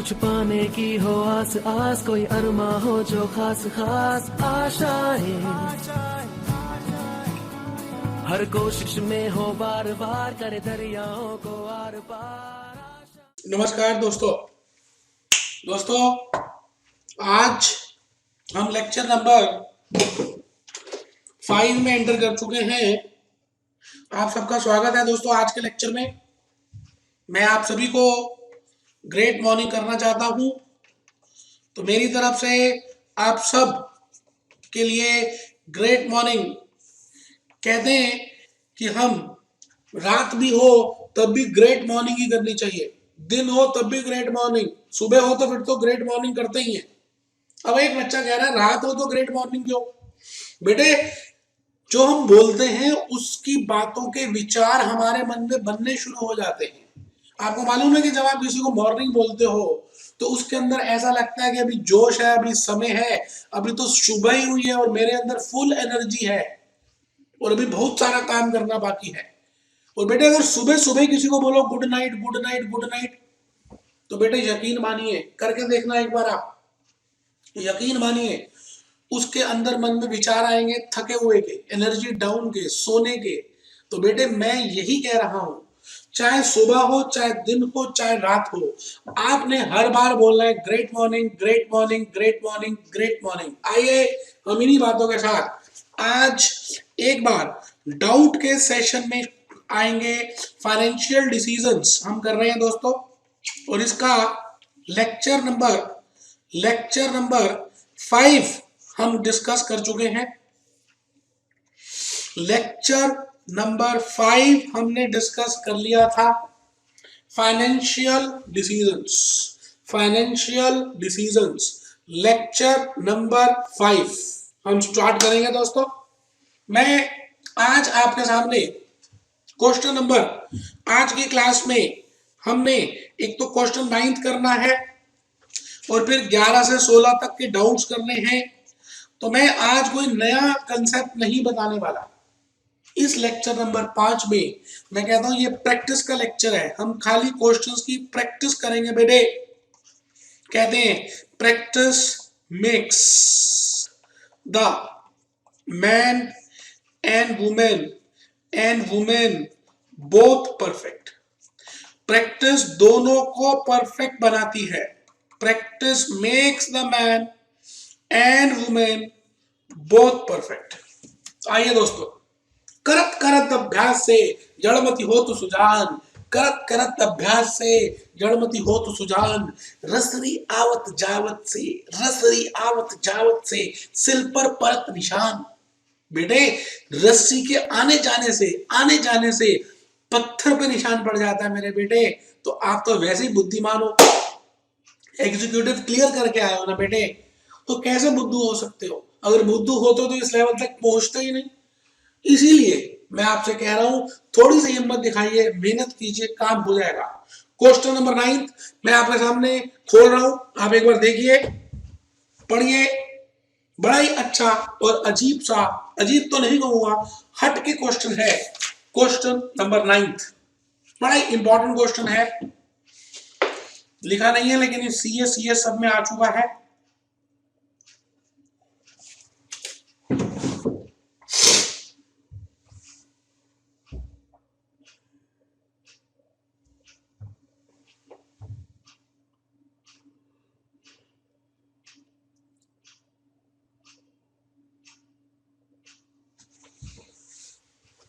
कुछ पाने की हो आस आस, कोई अरमा हो जो खास खास आशाएं, हर कोशिश में हो बार बार, करे दरियाओं को आर पार। नमस्कार दोस्तों आज हम लेक्चर नंबर 5 में एंटर कर चुके हैं। आप सबका स्वागत है दोस्तों। आज के लेक्चर में मैं आप सभी को ग्रेट मॉर्निंग करना चाहता हूं। तो मेरी तरफ से आप सब के लिए ग्रेट मॉर्निंग। कहते हैं कि हम रात भी हो तब भी ग्रेट मॉर्निंग ही करनी चाहिए, दिन हो तब भी ग्रेट मॉर्निंग, सुबह हो तो फिर तो ग्रेट मॉर्निंग करते ही हैं। अब एक बच्चा कह रहा है रात हो तो ग्रेट मॉर्निंग क्यों? बेटे, जो हम बोलते हैं उसकी बातों के विचार हमारे मन में बनने शुरू हो जाते हैं। आपको मालूम है कि जब आप किसी को मॉर्निंग बोलते हो तो उसके अंदर ऐसा लगता है कि अभी जोश है, अभी समय है, अभी तो सुबह ही हुई है और मेरे अंदर फुल एनर्जी है और अभी बहुत सारा काम करना बाकी है। और बेटे, अगर सुबह सुबह किसी को बोलो good night good night good night, तो बेटे यकीन मानिए, करके देखना एक बार, आप यकीन मानिए उसके अंदर मन में विचार आएंगे थके हुए के, एनर्जी डाउन के, सोने के। तो बेटे मैं यही कह रहा हूं, चाहे सुबह हो, चाहे दिन हो, चाहे रात हो, आपने हर बार बोलना है great morning great morning great morning great morning. आइए हम इन्हीं बातों के साथ आज एक बार डाउट के सेशन में आएंगे। फाइनेंशियल डिसीजंस हम कर रहे हैं दोस्तों, और इसका लेक्चर नंबर 5 हम डिस्कस कर चुके हैं। लेक्चर नंबर 5 हमने डिस्कस कर लिया था, फाइनेंशियल डिसीजंस। लेक्चर नंबर 5 हम स्टार्ट करेंगे दोस्तों। मैं आज आपके सामने क्वेश्चन नंबर, आज की क्लास में हमने एक तो क्वेश्चन 9 करना है और फिर 11 से 16 तक के डाउट्स करने हैं। तो मैं आज कोई नया कंसेप्ट नहीं बताने वाला। इस लेक्चर नंबर 5 में मैं कहता हूं ये प्रैक्टिस का लेक्चर है, हम खाली क्वेश्चंस की प्रैक्टिस करेंगे बेटे। कहते हैं practice makes the man and women both perfect. Practice दोनों को परफेक्ट बनाती है। Practice makes the man and women both perfect. आइए दोस्तों, करत करत अभ्यास से जड़मति हो तो सुजान, करत करत अभ्यास से जड़मति हो तो सुजान, रसरी आवत जावत से सिल पर परत निशान। बेटे, रस्सी के आने जाने से पत्थर पे निशान पड़ जाता है मेरे बेटे। तो आप तो वैसे ही बुद्धिमान हो, एग्जीक्यूटिव क्लियर करके आए हो ना बेटे, तो कैसे बुद्धू हो सकते हो? अगर बुद्धू होते तो इस लेवल तक पहुंचते ही नहीं। इसीलिए मैं आपसे कह रहा हूं, थोड़ी सी हिम्मत दिखाइए, मेहनत कीजिए, काम हो जाएगा। क्वेश्चन नंबर 9 मैं आपके सामने खोल रहा हूं, आप एक बार देखिए, पढ़िए। बड़ा ही अच्छा और अजीब तो नहीं कहूंगा, हट के क्वेश्चन है। क्वेश्चन नंबर 9 बड़ा ही इंपॉर्टेंट क्वेश्चन है, लिखा नहीं है लेकिन सीएस सब में आ चुका है।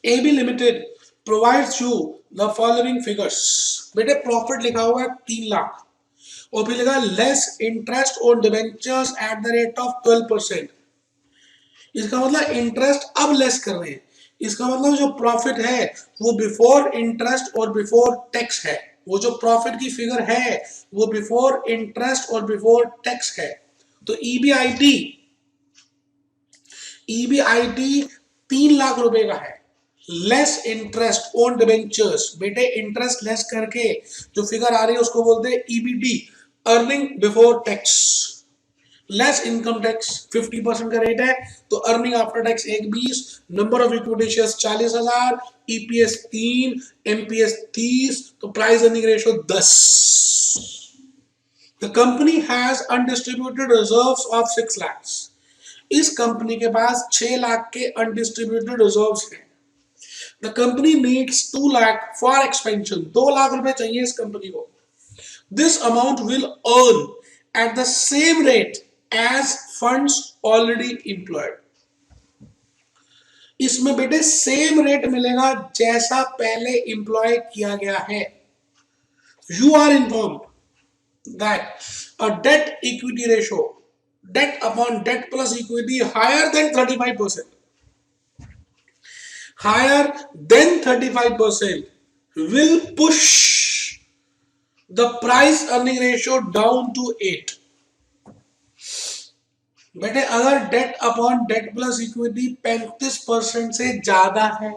AB limited provides you the following figures. बेटे प्रॉफिट लिखा हुआ है 3 लाख और फिर लिखा less interest on debentures eight the rate of 12%। इसका मतलब इंटरेस्ट अब लेस कर रहे हैं। इसका मतलब जो प्रॉफिट है वो बिफोर इंटरेस्ट और बिफोर टैक्स है। वो जो प्रॉफिट की फिगर है वो बिफोर इंटरेस्ट और बिफोर टैक्स है। तो ईबीआईटी 3 लाख रुपए का है। लेस इंटरेस्ट ऑन डिबेंचर्स, बेटे इंटरेस्ट लेस करके जो फिगर आ रही है उसको बोलते हैं EBT, earning before tax. Less income tax 50% का रेट है, तो earning after tax 1,20, number of equity shares 40,000, EPS 3, MPS 30, तो price earning ratio 10। The company has undistributed reserves of 6 lakhs. इस कंपनी के पास 6 लाख के अनडिस्ट्रीब्यूटेड रिजर्व्स हैं. The company needs 2 lakh for expansion. 2 lakh रुपए चाहिए इस कंपनी को. This amount will earn at the same rate as funds already employed. इसमें बेटे सेम रेट मिलेगा जैसा पहले एम्प्लॉय किया गया है. You are informed that a debt equity ratio, debt upon debt plus equity higher than 35%, higher than 35% will push the price earning ratio down to 8. बेटे अगर debt upon debt plus equity 35% से ज्यादा है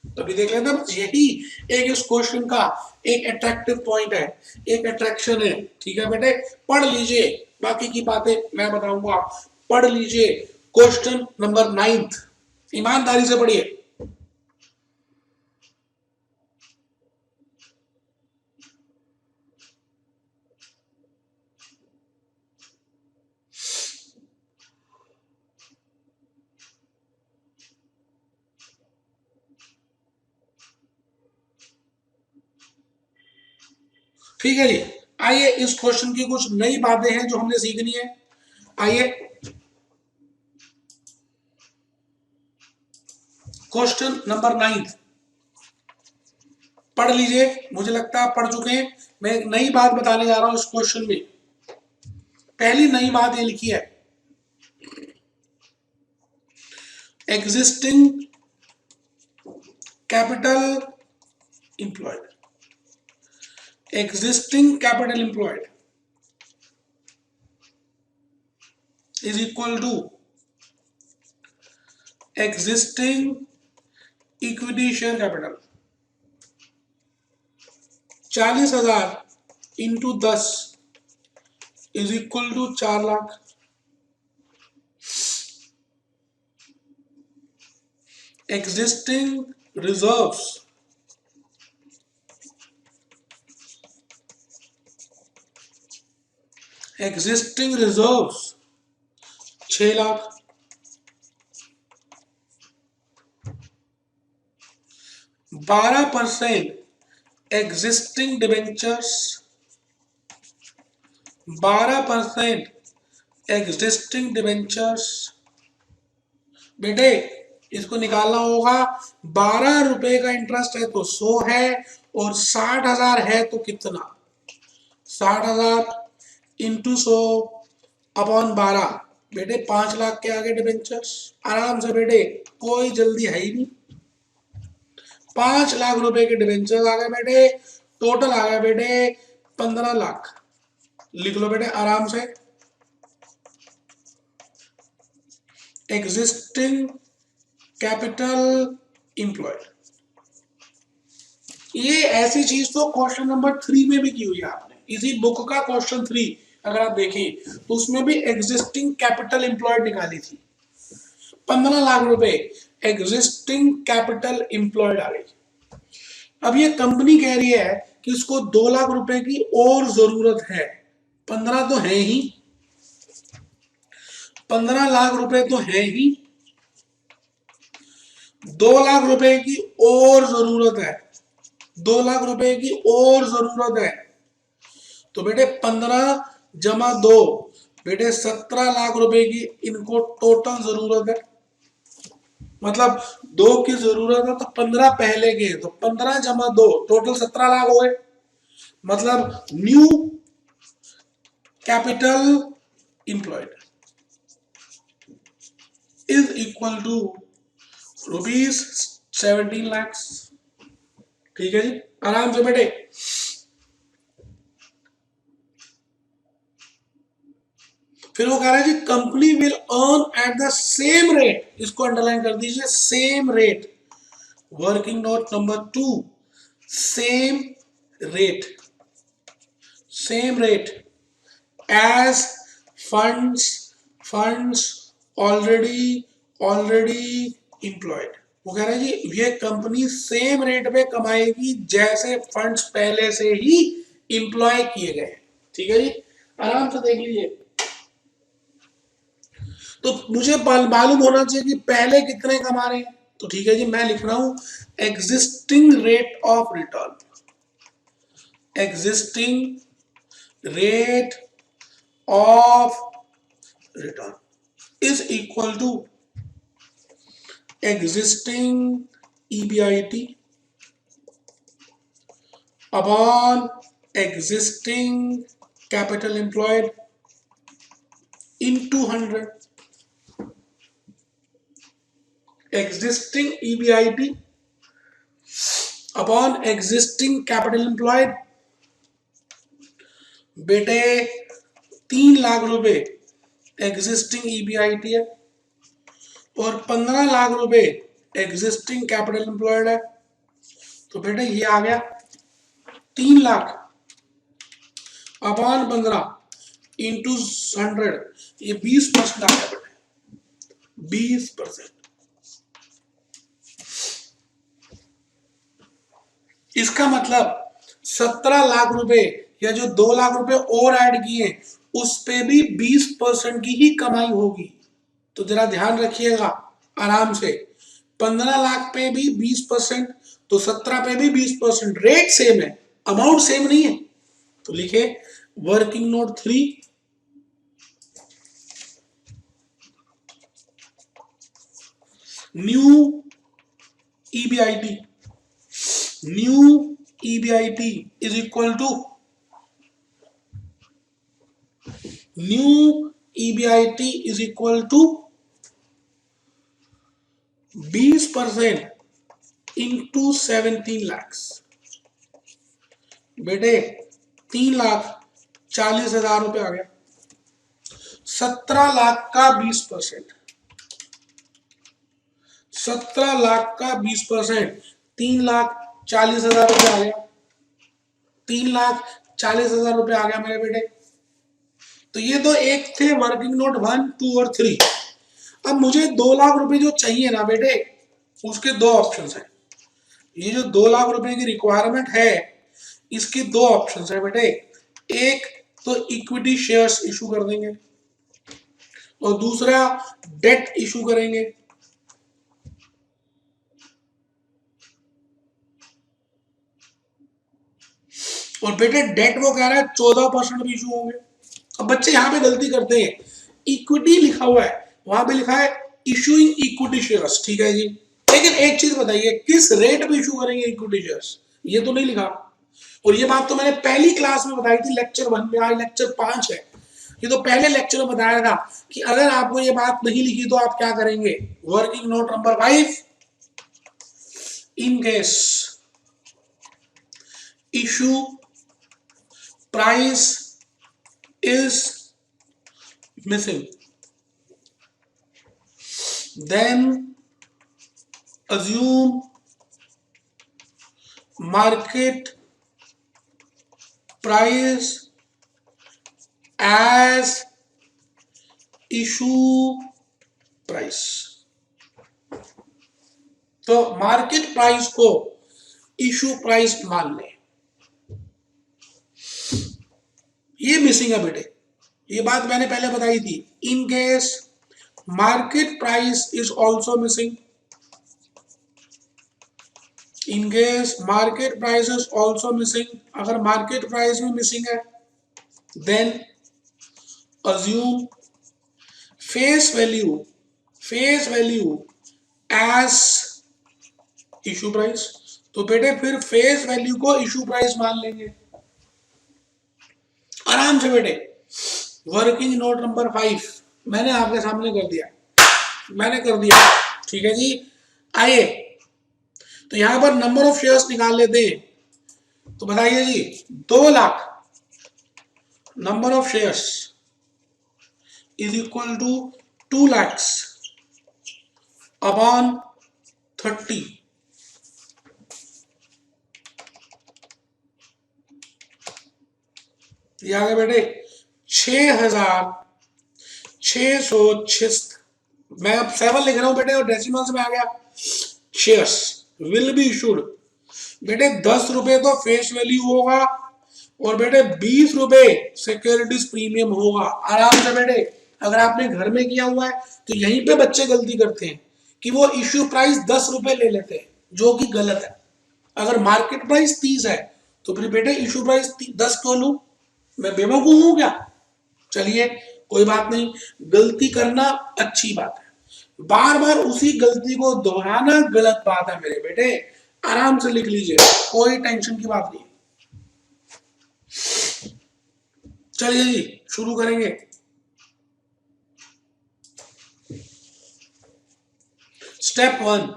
तो अभी देख लेते हैं. यही एक इस क्वेश्चन का एक अट्रैक्टिव पॉइंट है, एक अट्रैक्शन है. ठीक है बेटे, पढ़ लीजिए, बाकी की बातें मैं बताऊंगा. पढ़ लीजिए क्वेश्चन नंबर 9, ईमानदारी से पढ़िए. ठीक है जी, आइए इस क्वेश्चन की कुछ नई बातें हैं जो हमने सीखनी है. आइए क्वेश्चन नंबर 9 पढ़ लीजिए. मुझे लगता है आप पढ़ चुके हैं. मैं एक नई बात बताने जा रहा हूं इस क्वेश्चन में. पहली नई बात ये लिखी है, existing capital employed. Existing capital employed is equal to existing equity share capital. 40,000 into 10 is equal to 4 lakh. Existing reserves existing reserves 6 lakh. 12% existing debentures, 12% existing debentures. बेटे इसको निकालना होगा. 12 रुपए का इंटरेस्ट है तो 100 है, और 60,000 है तो कितना? 60,000 इंटू 100 अपॉन 12. बेटे 5 लाख के आगे डिबेंचर्स. आराम से बेटे, कोई जल्दी है ही नहीं. 5 लाख रुपए के डिबेंचर्स आ गए बेटे. टोटल आ गया बेटे 15 लाख. लिख लो बेटे आराम से. Existing capital employed. ये ऐसी चीज तो क्वेश्चन नंबर 3 में भी की हुई है आपने. इसी बुक का क्वेश्चन 3 अगर आप देखें तो उसमें भी एग्जिस्टिंग कैपिटल एम्प्लॉयड निकाली थी. 15 लाख रुपए एग्जिस्टिंग कैपिटल एम्प्लॉयड आ गई. अब ये कंपनी कह रही है कि इसको 2 लाख रुपए की और जरूरत है. 15 तो है ही, 15 लाख रुपए तो है ही, 2 लाख रुपए की और जरूरत है. 2 लाख रुपए की और जरूरत है. तो बेटे 15 जमा 2 बेटे 17 लाख रुपए की इनको टोटल जरूरत है. मतलब 2 की जरूरत है तो 15 पहले के, तो 15 जमा 2 टोटल 17 लाख हो गए. मतलब new capital employed is equal to rupees 17 lakh. ठीक है जी, आराम से बेटे. फिर वो कह रहा है जी company will earn at the same rate. इसको अंडरलाइन कर दीजिए, same rate. Working note number 2, same rate, same rate as funds already employed. वो कह रहा है जी ये कंपनी सेम रेट पे कमाएगी जैसे फंड्स पहले से ही एम्प्लॉय किए गए. ठीक है जी, आराम से देख लीजिए। तो मुझे मालूम होना चाहिए कि पहले कितने कमा रहे हैं। तो ठीक है जी, मैं लिख रहा हूं existing rate of return, existing rate of return is equal to existing EBIT upon existing capital employed into 100. Existing EBIT upon existing capital employed, बेटे 3 लाख रुपए एग्जिस्टिंग EBIT है और 15 लाख रुपए एग्जिस्टिंग कैपिटल एम्प्लॉयड है। तो बेटे ये आ गया 3 लाख अपॉन 15 इंटू 100, ये 20% आ गया बेटे, 20%। इसका मतलब 17 लाख रुपए या जो 2 लाख रुपए और ऐड किए उस पे भी 20% की ही कमाई होगी। तो जरा ध्यान रखिएगा आराम से, 15 लाख पे भी 20%, तो 17 पे भी 20%, रेट सेम है, अमाउंट सेम नहीं है। तो लिखे working note 3, new EBIT, new EBIT is equal to new EBIT is equal to 20% into 17 lakhs। बेटे 3,40,000 रुपए आ गया। 17 लाख का 20%, 17 लाख का 20%, 3,40,000 रुपए आ गया, 3,40,000 रुपए आ गया मेरे बेटे। तो ये तो एक थे वर्किंग नोट 1, 2 और 3। अब मुझे 2 लाख रुपए जो चाहिए ना बेटे, उसके 2 ऑप्शंस हैं। ये जो 2 लाख रुपए की रिक्वायरमेंट है, इसके 2 ऑप्शंस है बेटे। एक तो इक्विटी शेयर्स इशू कर देंगे और दूसरा डेट इशू करेंगे। और बेटे डेट वो कह रहा है 14% भी इशू होंगे। अब बच्चे यहाँ पे गलती करते हैं, इक्विटी लिखा हुआ है, वहां पे लिखा है इशूइंग इक्विटी शेयर्स, ठीक है जी, लेकिन एक चीज बताइए किस रेट पे इशू करेंगे इक्विटी शेयर्स, ये तो नहीं लिखा। और ये बात तो मैंने पहली क्लास में बताई थी, लेक्चर 1 में, आज लेक्चर 5 है। ये तो पहले लेक्चर में बताया था कि अगर आपको ये बात नहीं लिखी तो आप क्या करेंगे। Working note number 5, in case issue price is missing, then assume market price as issue price। तो मार्केट प्राइस को इशू प्राइस मान लें। ये मिसिंग है बेटे, ये बात मैंने पहले बताई थी। In case market price is also missing, in case market price is also missing, अगर मार्केट प्राइस भी मिसिंग है, then assume face value as issue price. तो बेटे फिर फेस वैल्यू को इशू प्राइस मान लेंगे आराम से बेटे। वर्किंग नोट नंबर 5 मैंने आपके सामने कर दिया, ठीक है जी। आइए तो यहां पर नंबर ऑफ शेयर्स निकाल लेते हैं। तो बताइए जी, 2 lakh number of shares is equal to 2 lakhs upon 30। ये आ गया बेटे 6,606। मैं अब 7 लिख रहा हूं बेटे और डेसिमल्स में आ गया। शेयर्स विल बी इशूड, बेटे 10 रुपए तो फेस वैल्यू होगा, और बेटे 20 रुपए सिक्योरिटीज प्रीमियम होगा आराम से बेटे। अगर आपने घर में किया हुआ है तो यहीं पे बच्चे गलती करते हैं कि वो इश्यू प्राइस 10 रुपए ले लेते हैं, जो कि गलत है। अगर मार्केट प्राइस 30 है तो फिर बेटे इश्यू प्राइस 10 क्यों लूं? मैं बेवकूफ हूं क्या? चलिए कोई बात नहीं, गलती करना अच्छी बात है, बार बार उसी गलती को दोहराना गलत बात है मेरे बेटे। आराम से लिख लीजिए, कोई टेंशन की बात नहीं। चलिए जी शुरू करेंगे। Step 1,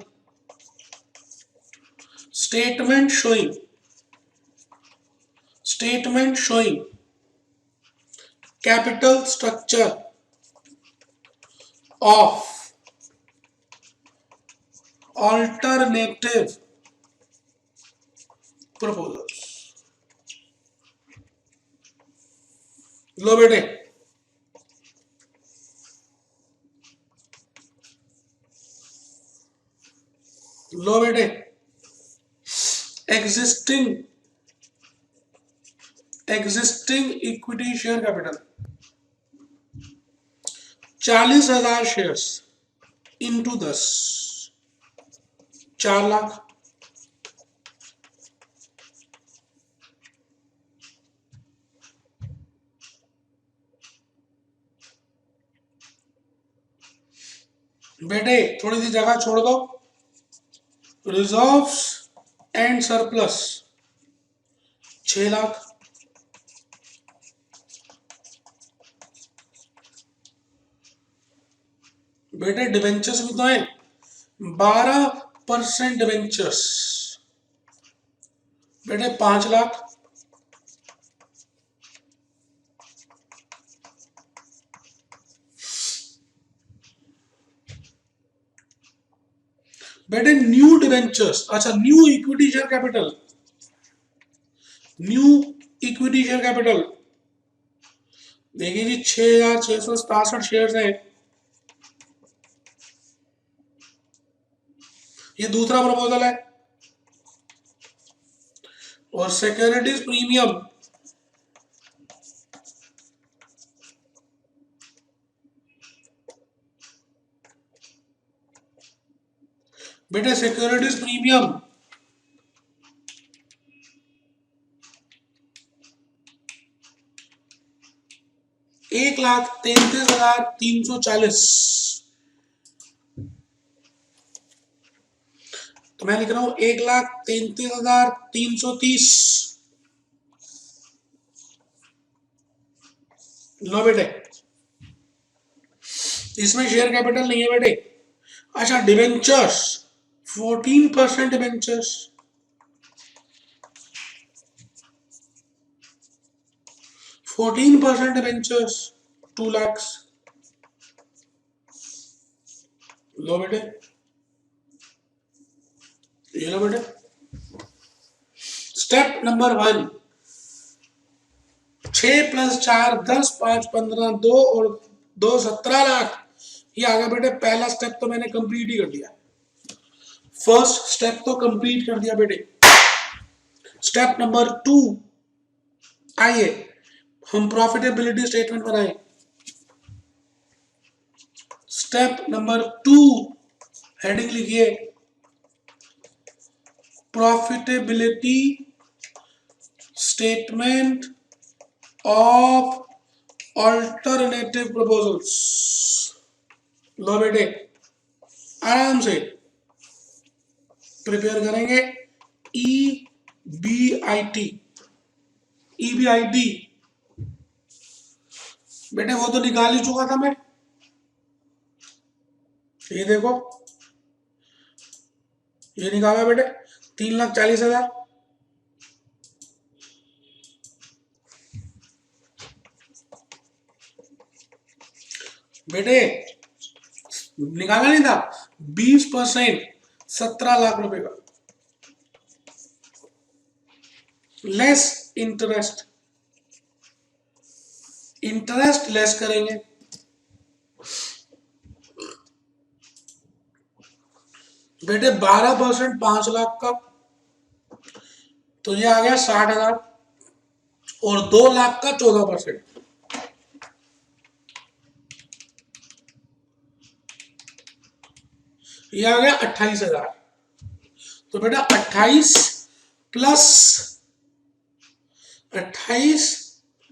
statement showing capital structure of alternative proposals। लो बेटे, existing equity share capital 40,000 shares into 10, 4 lakh. बेटे थोड़ी सी जगह छोड़ दो। Reserves and surplus 6 lakh. बेटे डिवेंचर्स भी तो है, 12% डिवेंचर्स बेटे 5 लाख। बेटे न्यू डिवेंचर्स, अच्छा न्यू इक्विटी शेयर कैपिटल, देखिए जी 6,667 शेयर्स है। ये दूसरा प्रपोजल है। और सिक्योरिटीज प्रीमियम बेटे सिक्योरिटीज प्रीमियम 1,33,340। तो मैं लिख रहा हूं 1,33,330। लो बेटे, इसमें शेयर कैपिटल नहीं है बेटे। अच्छा डिवेंचर्स 14% डिवेंचर्स 14% डिवेंचर्स 2 लाख। लो बेटे, ये लो बेटे। स्टेप नंबर 1, 6 + 4 10, 5 15, 2 और 2 17 लाख। ये आ गया बेटे। पहला स्टेप तो मैंने कंप्लीट ही कर दिया, फर्स्ट स्टेप तो कंप्लीट कर दिया बेटे। स्टेप नंबर 2, आइए हम प्रॉफिटेबिलिटी स्टेटमेंट बनाएं। स्टेप नंबर 2, हेडिंग लिखिए profitability statement of alternative proposals. लो बेटे, आराम से प्रिपेयर करेंगे। EBIT बेटे वो तो निकाल ही चुका था मैं। ये देखो, ये निकाला बेटे 3,40,000। बेटे निकाला नहीं था, 20% 17 लाख रुपए का, लेस इंटरेस्ट लेस करेंगे। बेटे 12% 5 लाख का, तो ये आ गया 60,000। और 2 लाख का 14%, ये आ गया 28,000। तो बेटा 28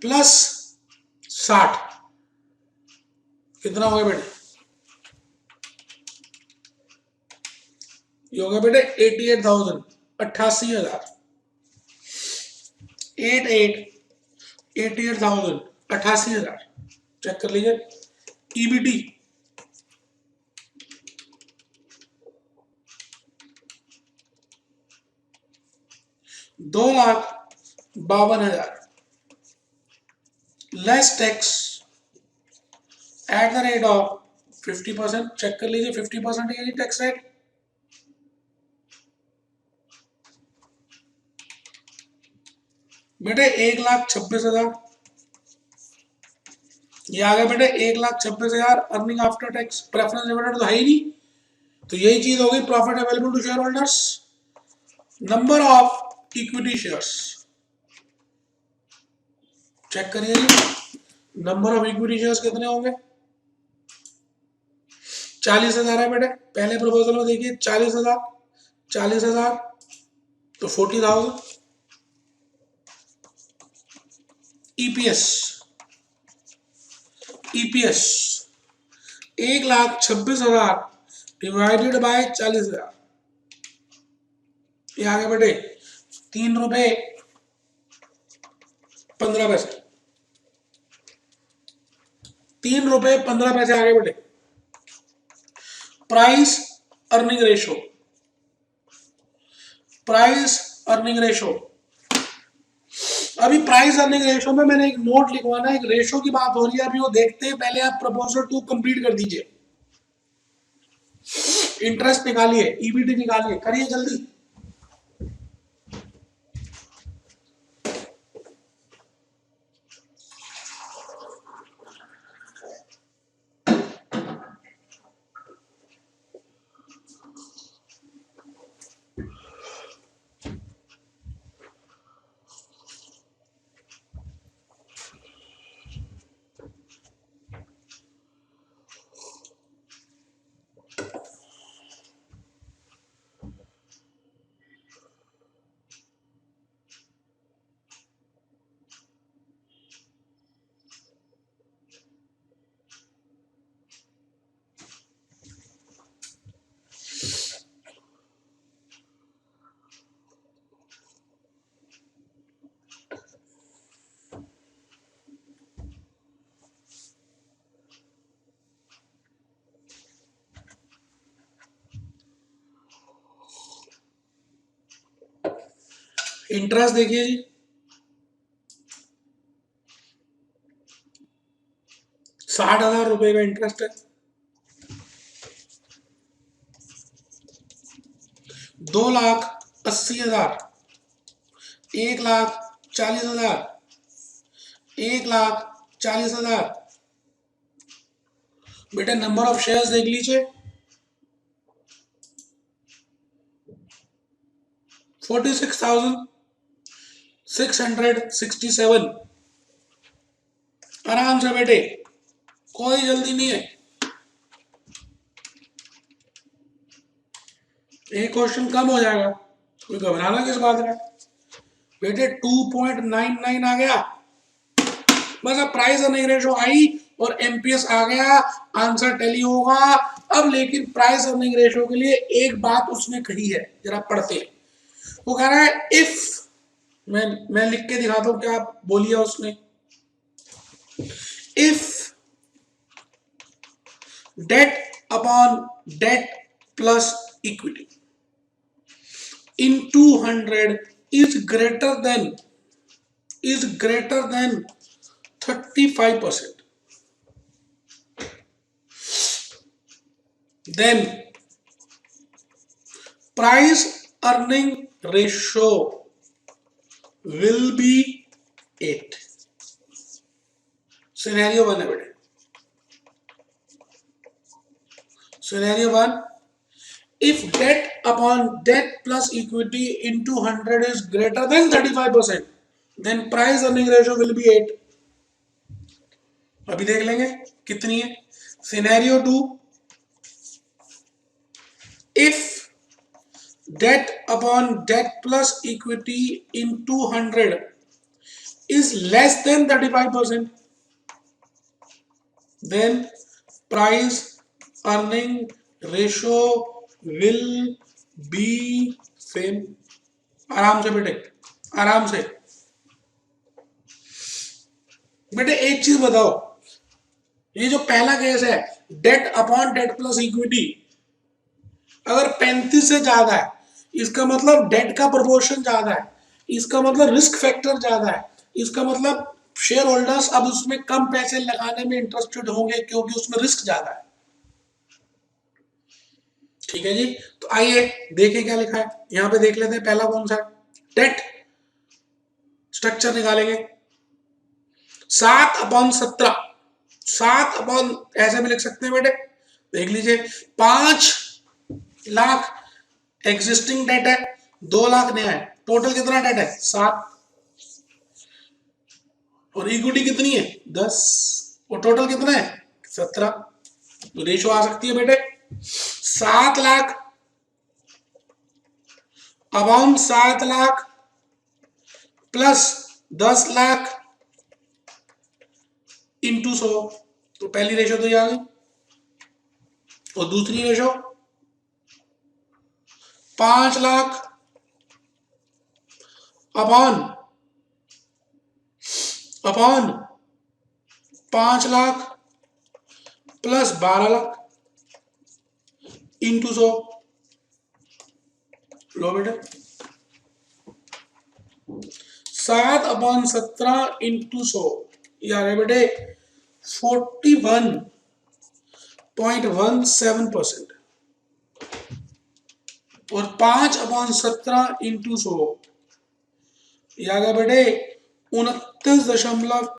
प्लस 60 कितना हो गया बेटे? ये हो गया बेटे 88,000, 88,000, 88,000, 88,000। चेक कर लीजिए EBT, 2,52,000 less tax at the rate of 50%। Check कर लीजिए 50% है टैक्स रेट। बेटे 1,26,000, ये आ गया बेटे 1,26,000 earning after tax. Preference dividend तो है ही नहीं, तो यही चीज हो गई profit available to shareholders. Number of equity shares check करिए, नंबर ऑफ इक्विटी शेयर्स कितने होंगे? 40,000 है बेटे। पहले प्रपोजल में देखिए 40,000, 40,000 तो 40,000। ईपीएस, ईपीएस 1,26,000 डिवाइडेड बाय 40,000, ये आ गया बेटे 3 रुपए 15 पैसे, 3 रुपए 15 पैसे आ गए बेटे। Price earning ratio, price earning ratio, अभी प्राइस अर्निंग रेशो में मैंने एक नोट लिखवाना है, एक रेशो की बात हो रही है अभी, वो देखते हैं। पहले आप प्रपोजल 2 कंप्लीट कर दीजिए, इंटरेस्ट निकालिए, ईबीटी निकालिए, करिए जल्दी। इंटरेस्ट देखिए जी, 60,000 रुपए का इंटरेस्ट है। 2,80,000, 1,40,000, 1,40,000। बेटा नंबर ऑफ शेयर्स देख लीजिए, 46,667। आराम से बेटे, कोई जल्दी नहीं है। एक क्वेश्चन कम हो जाएगा, कोई घबराना किस बात का। बेटे 2.99 आ गया, बस अब प्राइस अर्निंग रेशो आई और एमपीएस आ गया, आंसर टैली होगा। अब लेकिन प्राइस अर्निंग रेशो के लिए एक बात उसने कही है, जरा पढ़ते हैं। वो कह रहा है इफ, मैं लिख के दिखाता हूं क्या बोलिए उसने। If debt upon debt plus equity in 200 is greater than 35%, then price earning ratio will be 8। Scenario 1 है बेटे, scenario 1, if debt upon debt plus equity into 100 is greater than 35%, then price earning ratio will be 8। अभी देख लेंगे कितनी है। Scenario 2, if debt upon debt plus equity in 200 is less than 35%, then price earning ratio will be same। आराम से बेटे, आराम से बेटे। एक चीज बताओ, ये जो पहला केस है debt upon debt plus equity, अगर 35 से ज्यादा है इसका मतलब डेट का प्रोपोर्शन ज्यादा है, इसका मतलब रिस्क फैक्टर ज्यादा है, इसका मतलब शेयर होल्डर्स अब उसमें कम पैसे लगाने में इंटरेस्टेड होंगे क्योंकि उसमें रिस्क ज्यादा है। ठीक है जी, तो आइए देखें क्या लिखा है। यहां पे देख लेते हैं पहला कौन सा है, डेट स्ट्रक्चर निकालेंगे। 7/17, 7 ऐसे भी लिख सकते हैं बेटे, देख लीजिए। 5 लाख एग्जिस्टिंग डेट है, 2 लाख नया है, टोटल कितना डेट है 7, और इक्विटी कितनी है 10, और टोटल कितना है 17। तो रेशो आ सकती है बेटे 7 lakh upon 7 lakh plus 10 lakh into 100। तो पहली रेशो तो ये आ गई, और दूसरी ratio 5 lakh upon 5 lakh plus 12 lakh into 100। लो बेटा 7/17 इंटू 100 यार बेटे 41.17%, और 5/17 इंटू 100 या बेटे 29.3%।